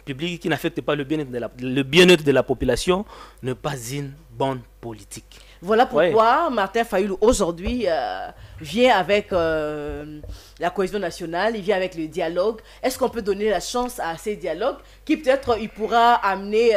publique qui n'affecte pas le bien-être de la population n'est pas une bonne politique. Voilà pourquoi Martin Fayulu aujourd'hui vient avec la cohésion nationale, il vient avec le dialogue. Est-ce qu'on peut donner la chance à ces dialogues qui peut-être il pourra amener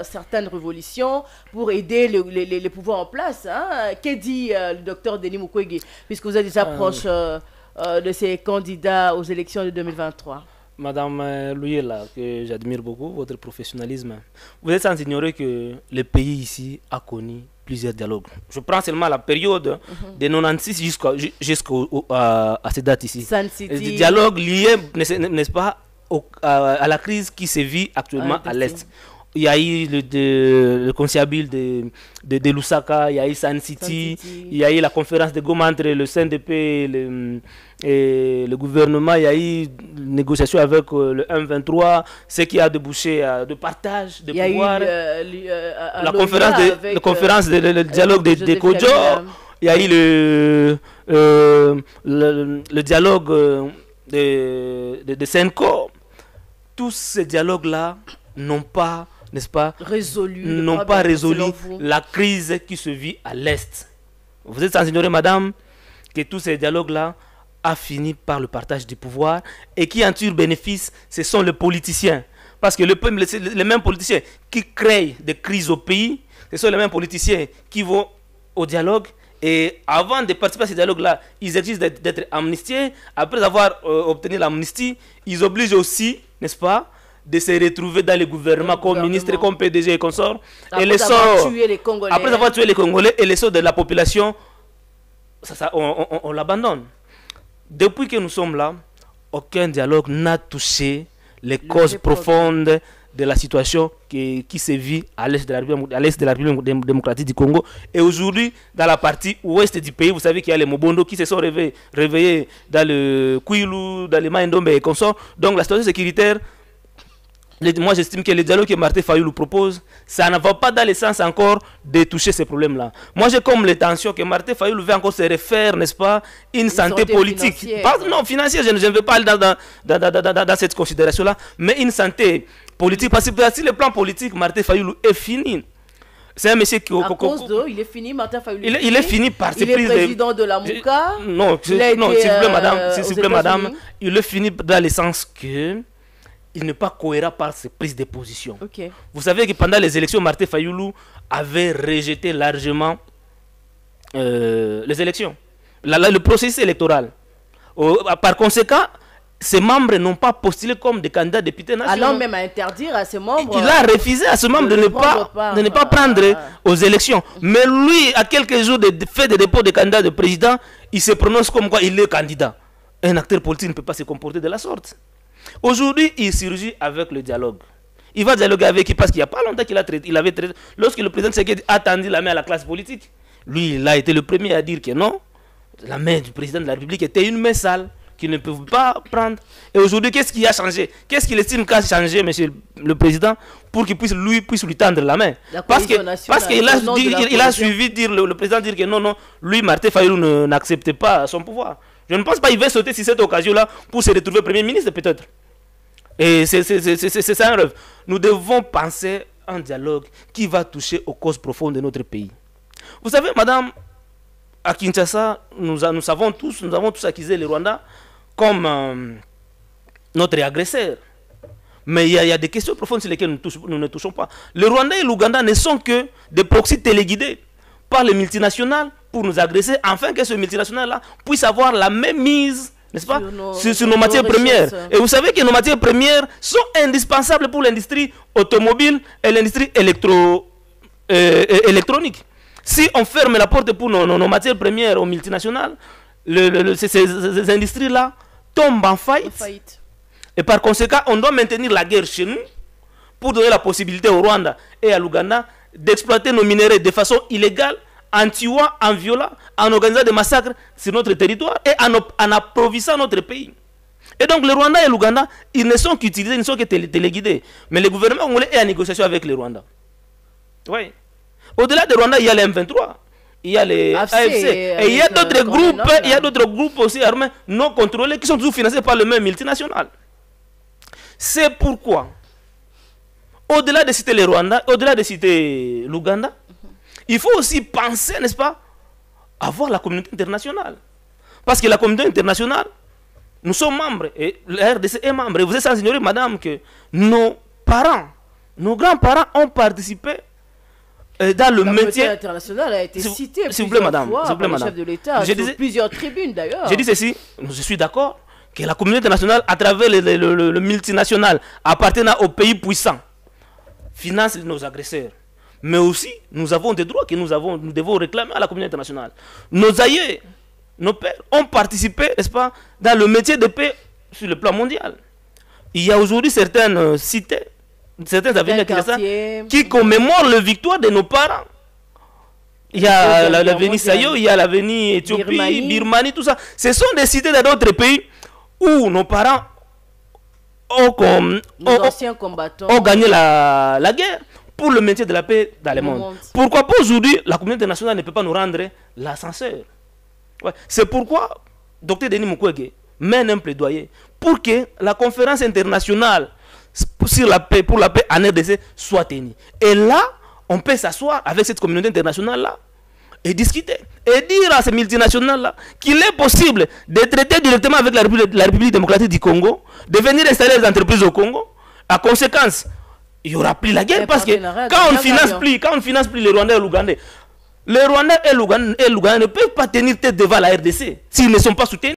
certaines révolutions pour aider les pouvoirs en place, hein? Qu'est dit le docteur Denis Mukwege, puisque vous êtes déjà proche de ces candidats aux élections de 2023? Madame Louyela, que j'admire beaucoup, votre professionnalisme. Vous êtes sans ignorer que le pays ici a connu plusieurs dialogues. Je prends seulement la période de 96 jusqu'à cette date ici. Des dialogues liés, n'est-ce pas, à la crise qui se vit actuellement à l'Est. Il y a eu le conciliabule de Lusaka, il y a eu Sun City, il y a eu la conférence de Goma entre le CNDP et le gouvernement, il y a eu une négociation avec le M23, ce qui a débouché de partage de pouvoir. La conférence de dialogue de Kodjo, il y a eu le dialogue de Senko. Tous ces dialogues-là n'ont pas, n'est-ce pas, résolu la crise qui se vit à l'Est. Vous êtes sans ignorer, madame, que tous ces dialogues-là a fini par le partage du pouvoir et qui en tire bénéfice, ce sont les politiciens. Parce que les mêmes politiciens qui créent des crises au pays, ce sont les mêmes politiciens qui vont au dialogue et avant de participer à ces dialogues-là, ils exigent d'être amnistiés. Après avoir obtenu l'amnistie, ils obligent aussi, n'est-ce pas, de se retrouver dans les gouvernements comme ministre, comme PDG et consorts. Après avoir tué les Congolais et les sorts de la population, on l'abandonne. Depuis que nous sommes là, aucun dialogue n'a touché les causes profondes de la situation qui se vit à l'est de la République démocratique du Congo. Et aujourd'hui, dans la partie ouest du pays, vous savez qu'il y a les Mobondo qui se sont réveillés dans le Kwilu, dans les Maïndombe et consorts. Donc la situation sécuritaire, moi j'estime que le dialogue que Martin Fayulu propose, ça ne va pas dans le sens encore de toucher ces problèmes-là. Moi j'ai comme l'intention que Martin Fayulu veut encore se refaire, n'est-ce pas, une santé politique. Non, financière, je ne veux pas aller dans cette considération-là, mais une santé politique. Parce que si le plan politique, Martin Fayulu est fini. C'est un monsieur qui... il est fini, Martin Fayulu. Il est fini par ses prises de... Il est président de la Mouka. Non, s'il vous plaît, madame, il est fini dans le sens que... il n'est pas cohérent par ses prises de position. Vous savez que pendant les élections, Martin Fayulu avait rejeté largement les élections, le processus électoral. Par conséquent, ses membres n'ont pas postulé comme des candidats députés nationaux. Allant même à interdire à ses membres... Il a refusé à ses membres de ne pas prendre aux élections. Mais lui, à quelques jours de fait de dépôt de candidat de président, il se prononce comme quoi il est candidat. Un acteur politique ne peut pas se comporter de la sorte. Aujourd'hui, il surgit avec le dialogue. Il va dialoguer avec qui parce qu'il n'y a pas longtemps qu'il avait traité. Lorsque le président Tshisekedi a tendu la main à la classe politique, lui, il a été le premier à dire que non, la main du président de la République était une main sale qu'il ne pouvait pas prendre. Et aujourd'hui, qu'est-ce qui a changé? Qu'est-ce qu'il estime qu'a changé, monsieur le président, pour qu'il puisse lui tendre la main? Parce qu'il a suivi dire, le président dire que non, lui, Martin Fayulu n'acceptait pas son pouvoir. Je ne pense pas qu'il va sauter sur cette occasion-là pour se retrouver Premier ministre, peut-être. Et c'est ça un rêve. Nous devons penser à un dialogue qui va toucher aux causes profondes de notre pays. Vous savez, madame, à Kinshasa, nous avons tous accusé le Rwanda comme notre agresseur. Mais il y a des questions profondes sur lesquelles nous ne touchons pas. Le Rwanda et l'Ouganda ne sont que des proxys téléguidés par les multinationales pour nous agresser, afin que ce multinational-là puisse avoir la même mise, n'est-ce pas, sur nos matières premières. Et vous savez que nos matières premières sont indispensables pour l'industrie automobile et l'industrie électronique. Si on ferme la porte pour nos matières premières aux multinationales, ces industries-là tombent en faillite. Et par conséquent, on doit maintenir la guerre chez nous pour donner la possibilité au Rwanda et à l'Ouganda d'exploiter nos minéraux de façon illégale, en tuant, en violant, en organisant des massacres sur notre territoire et en approvissant notre pays. Et donc le Rwanda et l'Ouganda, ils ne sont qu'utilisés, ils ne sont que téléguidés. Mais le gouvernement congolais est en négociation avec le Rwanda. Oui. Au-delà du Rwanda, il y a les M23, il y a les AFC, et il y a d'autres groupes aussi armés non contrôlés qui sont toujours financés par le même multinational. C'est pourquoi au-delà de citer le Rwanda, au-delà de citer l'Ouganda, il faut aussi penser, n'est-ce pas, à voir la communauté internationale. Parce que la communauté internationale, nous sommes membres, et la RDC est membre. Et vous êtes sans ignorer, madame, que nos parents, nos grands-parents ont participé dans le métier. La communauté internationale a été citée s'il vous plaît, madame, fois par le chef de l'État, sur plusieurs tribunes d'ailleurs. J'ai dit ceci, je suis d'accord que la communauté internationale, à travers le multinational appartenant aux pays puissants, finance nos agresseurs. Mais aussi, nous avons des droits que nous devons réclamer à la communauté internationale. Nos aïeux, nos pères ont participé, n'est-ce pas, dans le métier de paix sur le plan mondial. Il y a aujourd'hui certaines cités, certains avenirs qui commémorent la victoire de nos parents. Il y a l'avenir Sayo, il y a l'avenir Éthiopie, Birmanie, tout ça. Ce sont des cités dans d'autres pays où nos parents ont gagné la guerre pour le maintien de la paix dans le monde. Pourquoi pas aujourd'hui, la communauté internationale ne peut pas nous rendre l'ascenseur? Ouais. C'est pourquoi Dr Denis Mukwege mène un plaidoyer pour que la conférence internationale sur la paix, pour la paix en RDC soit tenue. Et là, on peut s'asseoir avec cette communauté internationale-là et discuter. Et dire à ces multinationales-là qu'il est possible de traiter directement avec la République démocratique du Congo, de venir installer des entreprises au Congo. À conséquence, il n'y aura plus la guerre parce que quand on ne finance plus les Rwandais et l'Ougandais, les Rwandais et l'Ougandais ne peuvent pas tenir tête devant la RDC s'ils ne sont pas soutenus.